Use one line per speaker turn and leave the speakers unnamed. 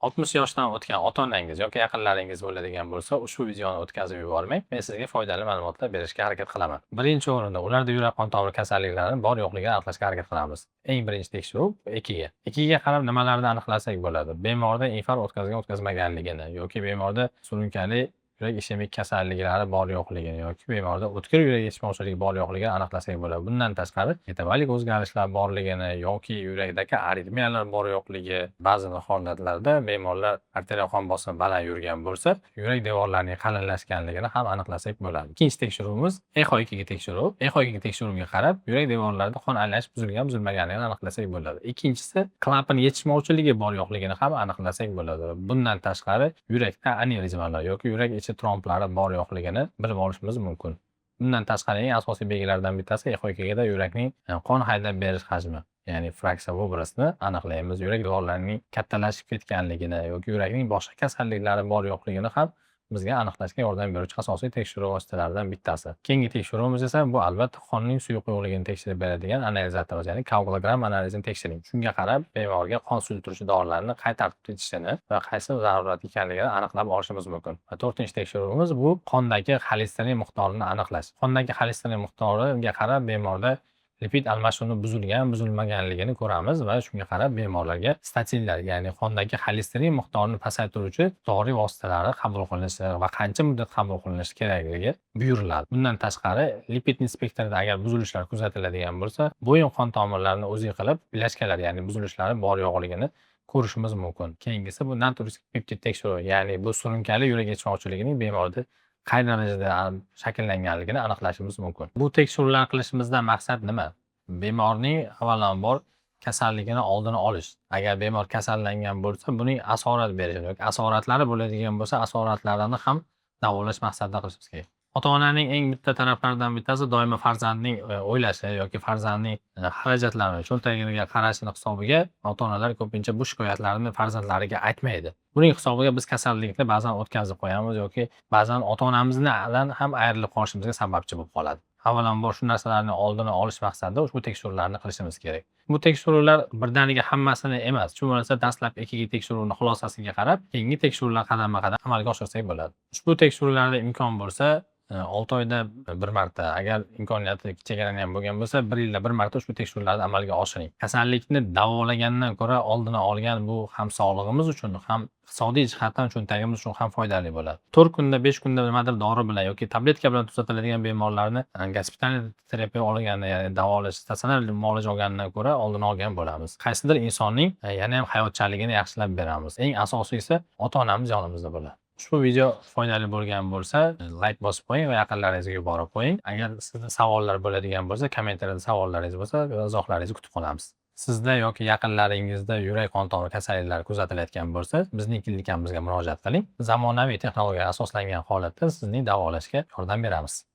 60 yoshdan o'tgan ota-onangiz yoki yaqinlaringiz bo'ladigan bo'lsa, ushbu videoni o'tkazib yubormang. Men sizga foydali ma'lumotlar berishga harakat qilaman. Birinchi o'rinda ularda yurak qon tomir kasalliklari bor yo'qligini aniqlashga harakat qilamiz. Eng birinchi tekshiruv ekiga. Ekiga qarab nimalarni aniqlasak bo'ladi? Bemorda infarkt o'tkazmaganligini yoki bemorda surunkali yurak ishemik kasalliklari bor yo'qligini yoki bemorda o'tkir yurak yetishmovchiligi bor yo'qligini aniqlasak bo'ladi. Bundan tashqari metabolik o'zgarishlar borligini yoki yurakdagi aritmiyalar bor yo'qligi, ba'zi holatlarda bemorlar arterial qon bosimi baland yurgan bo'lsa, yurak devorlarining qalinlashganligini ham aniqlasak bo'ladi. Ikkinchi tekshiruvimiz ECHO2 ga tekshiruv. ECHO2 ga tekshiruvga qarab yurak devorlarida qon aylanish buzilgan-buzilmaganligini aniqlasak bo'ladi. Ikkinchisi klapan yetishmovchiligi bor yo'qligini ham aniqlasak bo'ladi. Bundan tashqari yurakda anevrizmalar yoki yurak ichi tromblari bor yo'qligini bilib olishimiz mumkin. Bundan tashqari eng asosiy belgilardan bittasi ECHO2 da yurakning qon haydab berish hajmi, ya'ni fraksiya vobrasini aniqlaymiz. Yurak devorlarining kattalashib ketganligini yoki yurakning boshqa kasalliklari bor yo'qligini ham bizga aniqlashga yordam beruvchi asosiy tekshiruv vositalaridan bittasi. Keyingi tekshiruvimiz esa bu albatta qonning suyuq yo'qligini tekshirib beradigan analizatorimiz, ya'ni koagulogram analizini tekshiring. Shunga qarab bemorga qon suyultiruvchi dorilarni qay tartibda ichishini va qaysi zarurat ekanligini aniqlab olishimiz mumkin. Va to'rtinchi tekshiruvimiz bu qondagi xolesterin miqdorini aniqlash. Qondagi xolesterin miqdoriga qarab bemorda lipid almashuvi buzilmaganligini ko'ramiz va shunga qarab bemorlarga statinlar, ya'ni qondagi xolesterin miqdorini pasaytiruvchi dori vositalari qabul qilinishi va qancha muddat qabul qilinishi kerakligi buyuriladi. Bundan tashqari lipid inspektorida agar buzilishlar kuzatiladigan bo'lsa, bo'yin qon tomirlarini o'zi qilib ilashkalar, ya'ni buzilishlari bor yo'qligini ko'rishimiz mumkin. Keyingisi bu non-turistik peptid tekshiruvi, ya'ni bu surunkali yurak yetishmovchiligining bemorda qay darajada shakllanganligini aniqlashimiz mumkin. Bu tekshiruvlar qilishimizdan maqsad nima? Bemorning avvalambor kasalligini oldini olish. Agar bemor kasallangan bo'lsa, buning asorat berishi yoki asoratlari bo'ladigan bo'lsa, asoratlarni ham davolash maqsadida qilishimiz kerak. Ota-onaning eng bitta taraflaridan bittasi doimo farzandning o'ylashi yoki farzandning xarajatlarini, cho'ntagiga qarashini hisobiga ota-onalar ko'pincha bu shikoyatlarni farzandlariga aytmaydi. Buning hisobiga biz kasallikni ba'zan o'tkazib qo'yamiz yoki ba'zan ota-onamizdan ham ayrilib qolishimizga sababchi bo'lib qoladi. Avvalambor shu narsalarning oldini olish maqsadida ushbu tekshiruvlarni qilishimiz kerak. Bu tekshiruvlar birdaniga hammasini emas, shu bo'lsa dastlab ikkinchi tekshiruvning xulosasiga qarab, keyingi tekshiruvlar qadama-qadam amalga oshirsak bo'ladi. Ushbu tekshiruvlarda imkon bo'lsa 6 oyda bir marta, agar imkoniyati chegaralangan bo'lgan bo'lsa, 1 yilda bir marta ushbu tekshiruvlarni amalga oshiring. Kasallikni davolagandan ko'ra oldini olgan bu ham sog'lig'imiz uchun, ham iqtisodiy jihatdan cho'ntagimiz uchun ham foydali bo'ladi. 4 kunda, 5 kunda nimadir dori bilan yoki tabletka bilan tuzatiladigan bemorlarni gospitalniy terapiya olganda, ya'ni davolash, statsionar muolaja olgandan ko'ra oldini olgan bo'lamiz. Qaysidir insonning yana ham hayotchaligini yaxshilab beramiz. Eng asosiysi ota-onamiz yonimizda bo'ladi. Ushbu video foydali bo'lgan bo'lsa, like bosib qo'ying va yaqinlaringizga yuborib qo'ying. Agar sizda savollar bo'ladigan bo'lsa, kommentariyada savollaringiz bo'lsa, izohlaringizni kutib qolamiz. Sizda yoki yaqinlaringizda yurak qon tomir kasalliklari kuzatilayotgan bo'lsa, bizning klinikamizga murojaat qiling. Zamonaviy texnologiyaga asoslangan holatda sizning davolashga yordam beramiz.